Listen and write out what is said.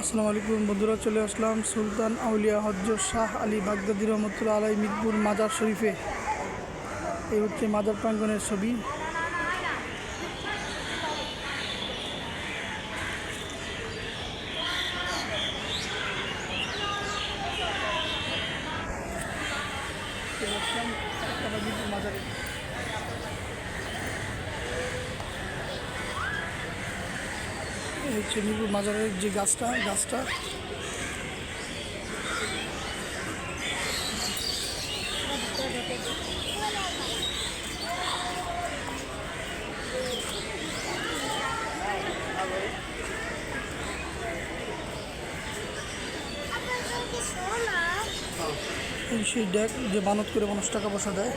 আসসালামু আলাইকুম বন্ধুরা, চলে আসলাম সুলতান আউলিয়া হযরত শাহ আলী বাগদাদী রহমতুল্লাহ আলাইহি মিরপুর মাজার শরীফে। এই হচ্ছে মাজার প্রাঙ্গণের ছবি। মিরপুর মাজারে এই হচ্ছে মিরপুর মাজারের যে গাছটা সেই ডেক যে বানত করে মানুষ টাকা পয়সা দেয়।